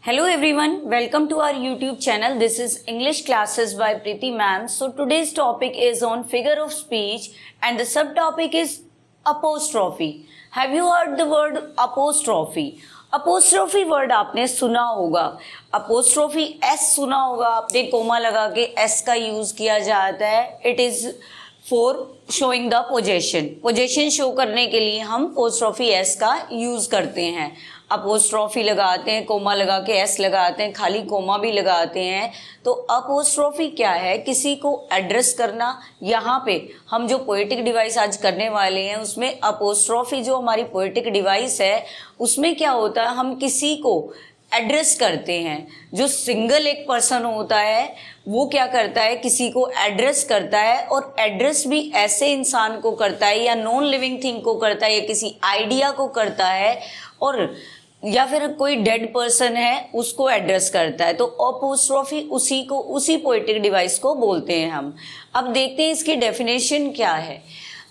Hello everyone, welcome to our YouTube channel. This is English classes by Preeti ma'am. So today's topic is on figure of speech and the subtopic is apostrophe. Have you heard the word apostrophe? Apostrophe word आपने सुना होगा, apostrophe S सुना होगा आपने, coma लगा के S का use किया जाता है. It is for showing the possession, possession show करने के लिए हम अपोस्ट्रोफी एस का यूज करते हैं. अपोस्ट्रोफी लगाते हैं, कोमा लगा के एस लगाते हैं, खाली कोमा भी लगाते हैं. तो अपोस्ट्रोफी क्या है? किसी को एड्रेस करना. यहाँ पे हम जो पोएटिक डिवाइस आज करने वाले हैं उसमें अपोस्ट्रोफी जो हमारी पोएटिक डिवाइस है उसमें क्या होता है, हम किसी को एड्रेस करते हैं. जो सिंगल एक पर्सन होता है वो क्या करता है, किसी को एड्रेस करता है, और एड्रेस भी ऐसे इंसान को करता है या नॉन लिविंग थिंग को करता है या किसी आइडिया को करता है, और या फिर कोई डेड पर्सन है उसको एड्रेस करता है. तो अपोस्ट्रोफी उसी को, उसी पोएटिक डिवाइस को बोलते हैं हम. अब देखते हैं इसकी डेफिनेशन क्या है.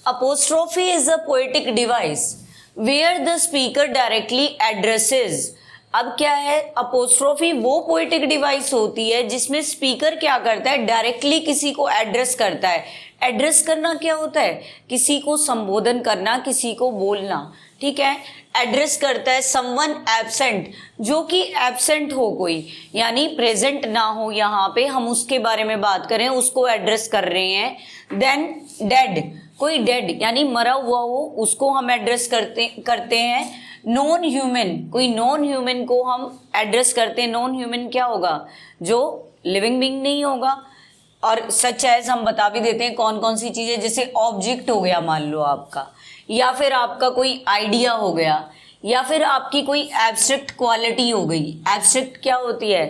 Apostrophe is a poetic device where the speaker directly addresses. अब क्या है, अपोस्ट्रोफी वो पोएटिक डिवाइस होती है जिसमें स्पीकर क्या करता है, डायरेक्टली किसी को एड्रेस करता है. एड्रेस करना क्या होता है, किसी को संबोधन करना, किसी को बोलना. ठीक है, एड्रेस करता है समवन एब्सेंट, जो कि एब्सेंट हो कोई, यानी प्रेजेंट ना हो, यहाँ पे हम उसके बारे में बात करें, उसको एड्रेस कर रहे हैं. देन डेड, कोई डेड यानी मरा हुआ हो उसको हम एड्रेस करते हैं. नॉन ह्यूमन, कोई नॉन ह्यूमन को हम एड्रेस करते हैं. नॉन ह्यूमन क्या होगा, जो लिविंग बीइंग नहीं होगा. और सच एज हम बता भी देते हैं कौन कौन सी चीजें, जैसे ऑब्जेक्ट हो गया मान लो आपका, या फिर आपका कोई आइडिया हो गया, या फिर आपकी कोई एब्स्ट्रैक्ट क्वालिटी हो गई. एब्स्ट्रैक्ट क्या होती है,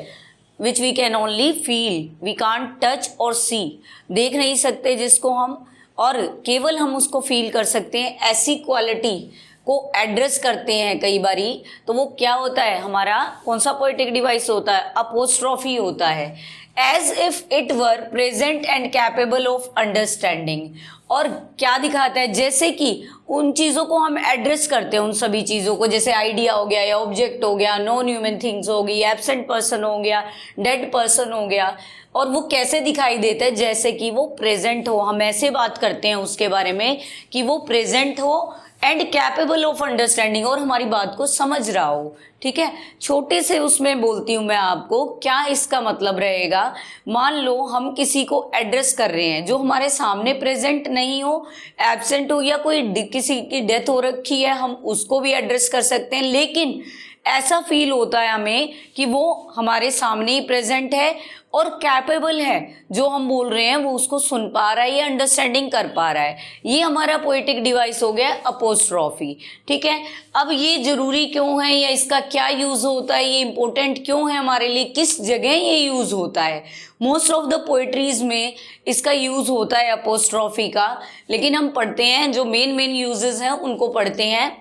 which we can only feel, we can't touch और सी, देख नहीं सकते जिसको हम, और केवल हम उसको फील कर सकते हैं. ऐसी क्वालिटी को एड्रेस करते हैं कई बारी. तो वो क्या होता है, हमारा कौन सा पोएटिक डिवाइस होता है, अपोस्ट्रोफी होता है. As if it were present and capable of understanding. और क्या दिखाता है, जैसे कि उन चीज़ों को हम एड्रेस करते हैं, उन सभी चीज़ों को, जैसे आइडिया हो गया या ऑब्जेक्ट हो गया, नॉन ह्यूमन थिंग्स हो गई, एब्सेंट पर्सन हो गया, डेड पर्सन हो गया. और वो कैसे दिखाई देता है, जैसे कि वो प्रेजेंट हो. हम ऐसे बात करते हैं उसके बारे में कि वो प्रेजेंट हो एंड कैपेबल ऑफ अंडरस्टैंडिंग, और हमारी बात को समझ रहा हो. ठीक है, छोटे से उसमें बोलती हूँ मैं आपको, क्या इसका मतलब रहेगा. मान लो हम किसी को एड्रेस कर रहे हैं जो हमारे सामने प्रेजेंट नहीं हो, एब्सेंट हो, या कोई किसी की डेथ हो रखी है, हम उसको भी एड्रेस कर सकते हैं. लेकिन ऐसा फील होता है हमें कि वो हमारे सामने ही प्रेजेंट है और कैपेबल है, जो हम बोल रहे हैं वो उसको सुन पा रहा है या अंडरस्टैंडिंग कर पा रहा है. ये हमारा पोएटिक डिवाइस हो गया अपोस्ट्रोफी. ठीक है, अब ये जरूरी क्यों है या इसका क्या यूज होता है, ये इंपॉर्टेंट क्यों है हमारे लिए, किस जगह ये यूज होता है. मोस्ट ऑफ द पोएट्रीज में इसका यूज होता है अपोस्ट्रोफी का, लेकिन हम पढ़ते हैं जो मेन यूजेस हैं उनको पढ़ते हैं.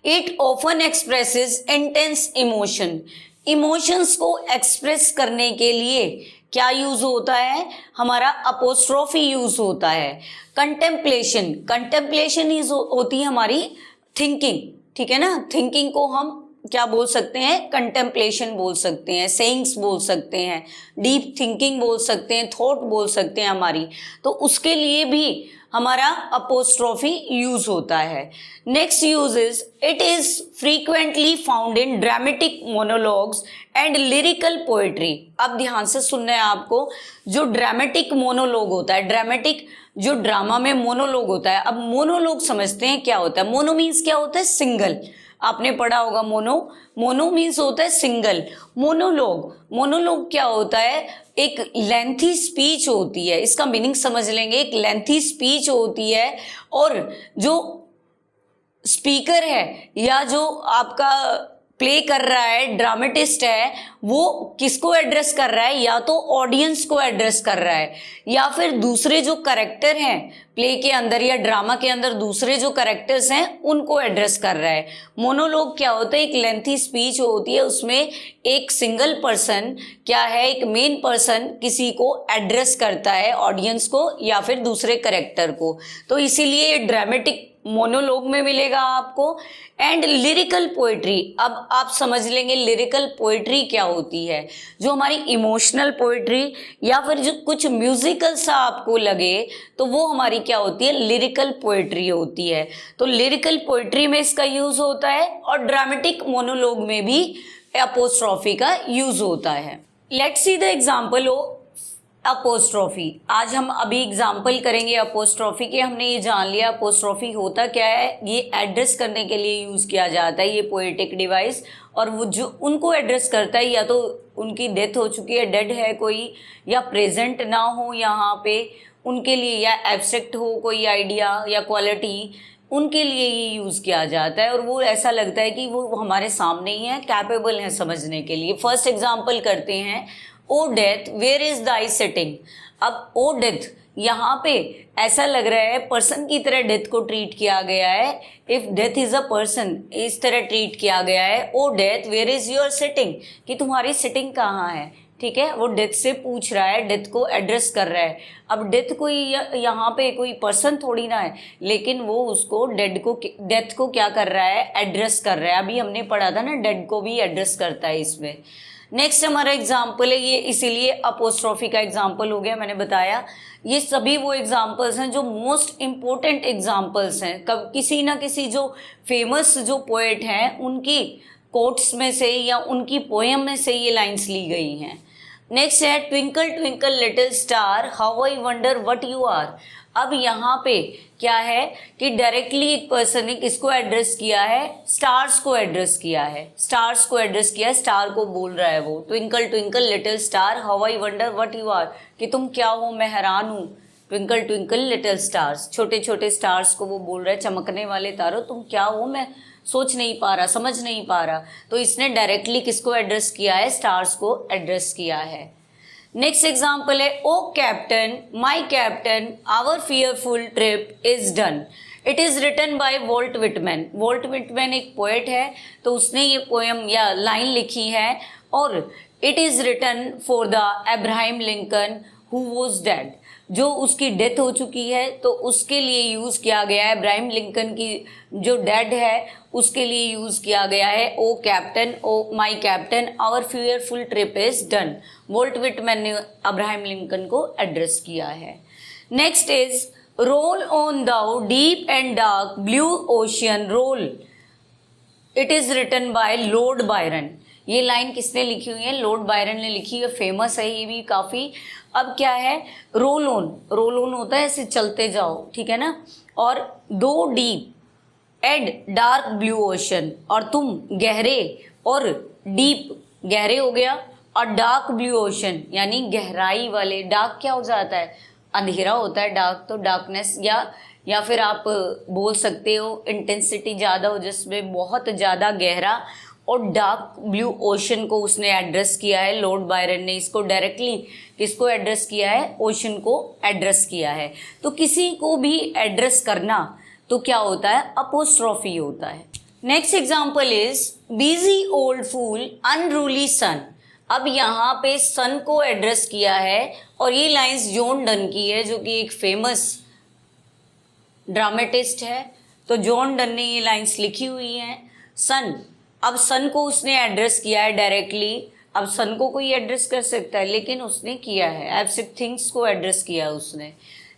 It often expresses intense emotion. Emotions को एक्सप्रेस करने के लिए क्या यूज होता है, हमारा अपोस्ट्रोफी यूज होता है. कंटेम्पलेशन, कंटेम्पलेशन होती है हमारी थिंकिंग. ठीक है ना, थिंकिंग को हम क्या बोल सकते हैं, कंटेम्पलेशन बोल सकते हैं, सेइंग्स बोल सकते हैं, डीप थिंकिंग बोल सकते हैं, थॉट बोल सकते हैं हमारी. तो उसके लिए भी हमारा अपोस्ट्रोफी यूज होता है. Next use is, it is frequently found in dramatic monologues and lyrical poetry. अब ध्यान से सुनना है आपको, जो ड्रामेटिक मोनोलॉग होता है, ड्रामेटिक जो ड्रामा में मोनोलॉग होता है. अब मोनोलॉग समझते हैं क्या होता है. मोनो मीन्स क्या होता है, सिंगल. आपने पढ़ा होगा मोनो, मोनो मीन्स होता है सिंगल. मोनोलॉग, मोनोलॉग क्या होता है, एक लेंथी स्पीच होती है. इसका मीनिंग समझ लेंगे, एक लेंथी स्पीच होती है, और जो स्पीकर है या जो आपका प्ले कर रहा है, ड्रामेटिस्ट है, वो किसको एड्रेस कर रहा है, या तो ऑडियंस को एड्रेस कर रहा है, या फिर दूसरे जो कैरेक्टर हैं प्ले के अंदर या ड्रामा के अंदर, दूसरे जो कैरेक्टर्स हैं उनको एड्रेस कर रहा है. मोनोलॉग क्या होता है, एक लेंथी स्पीच होती है, उसमें एक सिंगल पर्सन क्या है, एक मेन पर्सन किसी को एड्रेस करता है, ऑडियंस को या फिर दूसरे कैरेक्टर को. तो इसीलिए ये ड्रामेटिक मोनोलॉग में मिलेगा आपको, एंड लिरिकल पोइट्री। अब आप समझ लेंगे लिरिकल पोइट्री क्या होती है। जो हमारी इमोशनल पोइट्री या फिर जो कुछ म्यूजिकल सा आपको लगे तो वो हमारी क्या होती है, लिरिकल पोइट्री होती है। तो लिरिकल पोइट्री में इसका यूज होता है और ड्रामेटिक मोनोलॉग में भी अपोस्ट्रोफी का यूज होता है। Let's see the example of apostrophe. आज हम अभी एग्जाम्पल करेंगे अपोस्ट्रोफी के। हमने ये जान लिया अपोस्ट्रोफी होता क्या है, ये एड्रेस करने के लिए यूज़ किया जाता है ये पोएटिक डिवाइस। और वो जो उनको एड्रेस करता है या तो उनकी डेथ हो चुकी है, डेड है कोई, या प्रेजेंट ना हो यहाँ पे उनके लिए, या एब्स्ट्रैक्ट हो कोई आइडिया या क्वालिटी, उनके लिए ये यूज़ किया जाता है। और वो ऐसा लगता है कि वो हमारे सामने ही है, कैपेबल हैं समझने के लिए। फर्स्ट एग्जाम्पल करते हैं, O death where is thy sitting. अब ओ डेथ यहाँ पे ऐसा लग रहा है पर्सन की तरह डेथ को ट्रीट किया गया है। If death is a person, इस तरह ट्रीट किया गया है। O death where is your sitting, कि तुम्हारी सिटिंग कहाँ है। ठीक है, वो डेथ से पूछ रहा है, डेथ को एड्रेस कर रहा है। अब डेथ कोई यहाँ पे कोई पर्सन थोड़ी ना है, लेकिन वो उसको डेथ को क्या कर रहा है, एड्रेस कर रहा है। अभी हमने पढ़ा था ना, डेड को भी एड्रेस करता है इसमें। नेक्स्ट हमारा एग्जाम्पल है, ये इसीलिए अपोस्ट्रोफी का एग्जाम्पल हो गया, मैंने बताया। ये सभी वो एग्जाम्पल्स हैं जो मोस्ट इम्पोर्टेंट एग्जाम्पल्स हैं। कब किसी ना किसी जो फेमस जो पोएट हैं उनकी कोट्स में से या उनकी पोएम में से ये लाइंस ली गई हैं। नेक्स्ट है, twinkle twinkle little star how I wonder what you are. अब यहाँ पे क्या है कि डायरेक्टली एक पर्सन ने किसको एड्रेस किया है, स्टार्स को एड्रेस किया है। स्टार्स को एड्रेस किया है, स्टार को बोल रहा है वो, twinkle twinkle little star how I wonder what you are, कि तुम क्या हो, मैं हैरान हूँ। ट्विंकल ट्विंकल लिटिल स्टार्स, छोटे छोटे स्टार्स को वो बोल रहा है, चमकने वाले तारों तुम क्या हो, मैं सोच नहीं पा रहा, समझ नहीं पा रहा। तो इसने डायरेक्टली किसको एड्रेस किया है, स्टार्स को एड्रेस किया है। नेक्स्ट एग्जाम्पल है, O captain my captain our fearful trip is done. It is written by Walt Whitman. Walt Whitman एक पोएट है, तो उसने ये पोएम या लाइन लिखी है। और it is written for the Abraham Lincoln who was dead, जो उसकी डेथ हो चुकी है तो उसके लिए यूज़ किया गया है। अब्राहम लिंकन की जो डेड है उसके लिए यूज़ किया गया है, O captain O my captain our fearful trip is done. Walt Whitman ने अब्राहम लिंकन को एड्रेस किया है। Next is, roll on thou deep and dark blue ocean roll. It is written by Lord Byron. ये line किसने लिखी हुई है, Lord Byron ने लिखी है, फेमस है ये भी काफ़ी। अब क्या है, रोल ऑन होता है ऐसे चलते जाओ, ठीक है ना। और दो deep and dark blue ocean, और तुम गहरे और डीप, गहरे हो गया, और डार्क ब्लू ओशन यानी गहराई वाले। डार्क क्या हो जाता है, अंधेरा होता है डार्क, तो डार्कनेस या फिर आप बोल सकते हो इंटेंसिटी ज़्यादा हो जिसमें बहुत ज़्यादा गहरा। और डार्क ब्लू ओशन को उसने एड्रेस किया है, लॉर्ड बायरन ने इसको डायरेक्टली किसको एड्रेस किया है, ओशन को एड्रेस किया है। तो किसी को भी एड्रेस करना तो क्या होता है, अपोस्ट्रोफी होता है। Next example is, busy old fool unruly sun. अब यहाँ पे सन को एड्रेस किया है, और ये लाइंस जॉन डन की है जो कि एक फेमस ड्रामेटिस्ट है। तो जॉन डन ने ये लाइंस लिखी हुई हैं, सन। अब सन को उसने एड्रेस किया है डायरेक्टली। अब सन को कोई एड्रेस कर सकता है, लेकिन उसने किया है, एब्स्ट्रैक्ट थिंग्स को एड्रेस किया है उसने।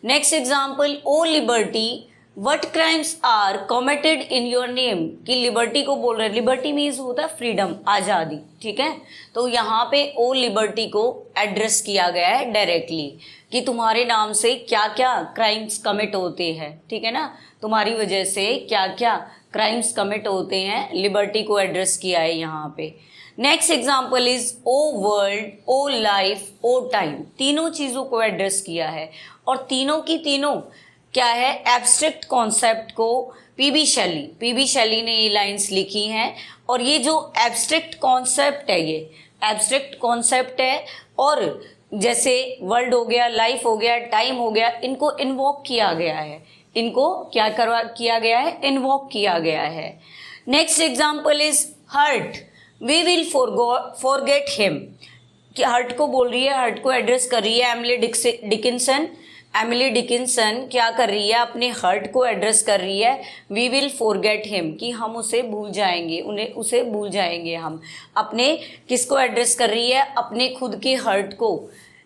Next example, O liberty what crimes are committed in your name, कि लिबर्टी को बोल रहे हैं। लिबर्टी मीन्स होता है फ्रीडम, आज़ादी, ठीक है। तो यहाँ पे ओ लिबर्टी को एड्रेस किया गया है डायरेक्टली, कि तुम्हारे नाम से क्या क्या क्राइम्स कमिट होते हैं, ठीक है ना, तुम्हारी वजह से क्या क्या क्राइम्स कमिट होते हैं, लिबर्टी को एड्रेस किया है यहाँ पे। Next example is, O world O life O time. तीनों चीज़ों को एड्रेस किया है, और तीनों की तीनों क्या है, एब्स्ट्रैक्ट कॉन्सेप्ट को पीबी शैली ने ये लाइंस लिखी हैं। और ये जो एब्स्ट्रैक्ट कॉन्सेप्ट है, ये एब्स्ट्रैक्ट कॉन्सेप्ट है, और जैसे वर्ल्ड हो गया, लाइफ हो गया, टाइम हो गया, इनको इन्वोक किया गया है, इनको क्या किया गया है, इन्वोक किया गया है। Next example is, heart we will forget him, कि हर्ट को बोल रही है, हर्ट को एड्रेस कर रही है एमिली डिकिंसन। एमिली डिकिंसन क्या कर रही है, अपने हर्ट को एड्रेस कर रही है, वी विल फॉरगेट हिम, कि हम उसे भूल जाएंगे, उसे भूल जाएंगे हम। अपने किसको एड्रेस कर रही है, अपने खुद के हर्ट को।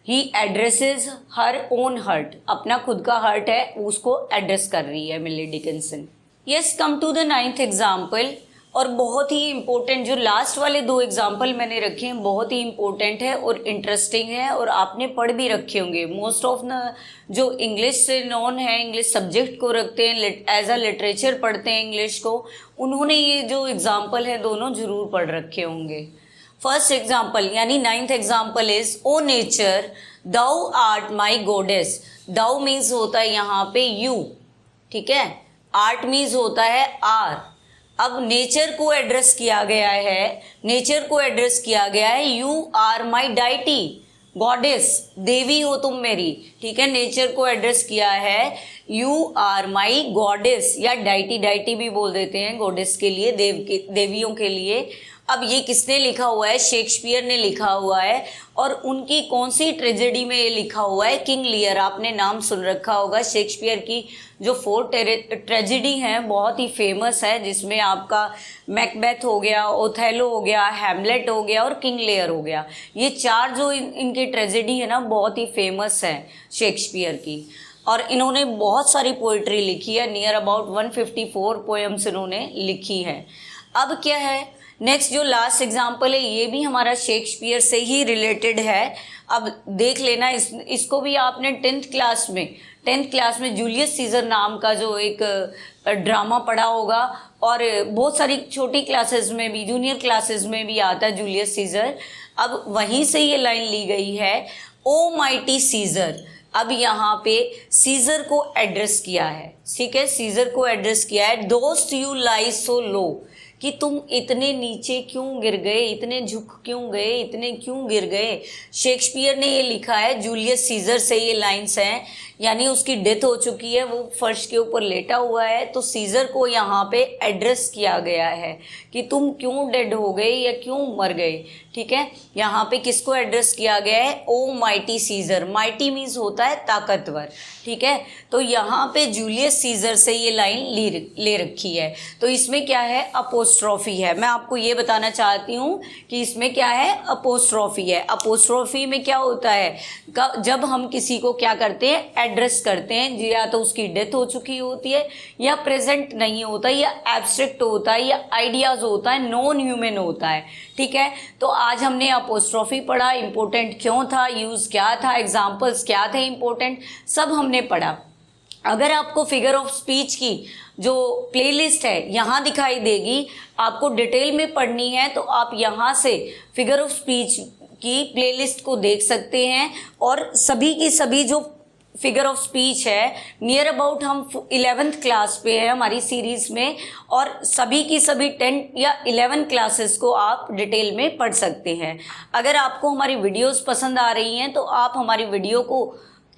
ही एड्रेसेस हर ओन हर्ट, अपना खुद का हर्ट है उसको एड्रेस कर रही है Emily Dickinson. Yes, come to the 9th example. और बहुत ही इम्पोर्टेंट, जो लास्ट वाले 2 एग्जाम्पल मैंने रखे हैं बहुत ही इम्पोर्टेंट है और इंटरेस्टिंग है, और आपने पढ़ भी रखे होंगे। मोस्ट ऑफ न जो इंग्लिश से नॉन है, इंग्लिश सब्जेक्ट को रखते हैं, एज अ लिटरेचर पढ़ते हैं इंग्लिश को, उन्होंने ये जो एग्जाम्पल है दोनों जरूर पढ़ रखे होंगे। फर्स्ट एग्जाम्पल यानी 9th example is, O nature thou art my goddess. Thou means होता है यहाँ पे यू, ठीक है। आर्ट मीन्स होता है आर। अब नेचर को एड्रेस किया गया है, नेचर को एड्रेस किया गया है, you are my deity goddess, देवी हो तुम मेरी, ठीक है। नेचर को एड्रेस किया है, यू आर माई गॉडेस, या डाइटी, डाइटी भी बोल देते हैं गॉडेस के लिए, देवियों के लिए। अब ये किसने लिखा हुआ है, शेक्सपियर ने लिखा हुआ है, और उनकी कौन सी ट्रेजेडी में ये लिखा हुआ है, किंग लियर। आपने नाम सुन रखा होगा, शेक्सपियर की जो 4 ट्रेजेडी हैं बहुत ही फेमस है, जिसमें आपका मैकबेथ हो गया, ओथेलो हो गया, हैमलेट हो गया और किंग लियर हो गया। ये 4 जो इनकी ट्रेजेडी है ना बहुत ही फेमस है शेक्सपियर की, और इन्होंने बहुत सारी पोइट्री लिखी है, नियर अबाउट 154 पोएम्स इन्होंने लिखी है। अब क्या है नेक्स्ट, जो लास्ट एग्जाम्पल है ये भी हमारा शेक्सपियर से ही रिलेटेड है। अब देख लेना, इसको भी आपने 10th क्लास में जूलियस सीजर नाम का जो एक ड्रामा पढ़ा होगा, और बहुत सारी छोटी क्लासेस में भी, जूनियर क्लासेस में भी आता है जूलियस सीजर। अब वहीं से ये लाइन ली गई है, ओ माइटी सीजर। अब यहाँ पे सीजर को एड्रेस किया है, ठीक है, सीजर को एड्रेस किया है, दोस्त यू लाई सो लो, कि तुम इतने नीचे क्यों गिर गए, इतने झुक क्यों गए, इतने क्यों गिर गए। शेक्सपियर ने ये लिखा है, जूलियस सीजर से ये लाइंस हैं, यानी उसकी डेथ हो चुकी है, वो फर्श के ऊपर लेटा हुआ है, तो सीजर को यहाँ पे एड्रेस किया गया है कि तुम क्यों डेड हो गए या क्यों मर गए, ठीक है। यहाँ पे किसको एड्रेस किया गया है, ओ माइटी सीजर। माइटी मीन्स होता है ताकतवर, ठीक है। तो यहाँ पे जूलियस सीजर से ये लाइन ले रखी है, तो इसमें क्या है, अपोस्ट्रोफी है। मैं आपको ये बताना चाहती हूँ कि इसमें क्या है, अपोस्ट्रोफी है। अपोस्ट्रोफी में क्या होता है, जब हम किसी को क्या करते हैं, एड्रेस करते हैं, या तो उसकी डेथ हो चुकी होती है, या प्रेजेंट नहीं होता, या एब्स्ट्रैक्ट होता है, या आइडियाज होता है, नॉन ह्यूमन होता है, ठीक है। तो आज हमने अपोस्ट्रोफी पढ़ा, इंपॉर्टेंट क्यों था, यूज़ क्या था, एग्जाम्पल्स क्या थे इंपॉर्टेंट, सब हमने पढ़ा। अगर आपको फिगर ऑफ स्पीच की जो प्लेलिस्ट है यहाँ दिखाई देगी, आपको डिटेल में पढ़नी है तो आप यहाँ से फिगर ऑफ स्पीच की प्लेलिस्ट को देख सकते हैं, और सभी की सभी जो फिगर ऑफ स्पीच है नियर अबाउट हम 11th क्लास पे है हमारी सीरीज़ में, और सभी की सभी 10 या 11 क्लासेस को आप डिटेल में पढ़ सकते हैं। अगर आपको हमारी वीडियोस पसंद आ रही हैं तो आप हमारी वीडियो को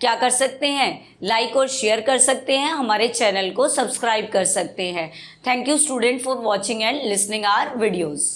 क्या कर सकते हैं, लाइक और शेयर कर सकते हैं, हमारे चैनल को सब्सक्राइब कर सकते हैं। Thank you student for watching and listening our videos.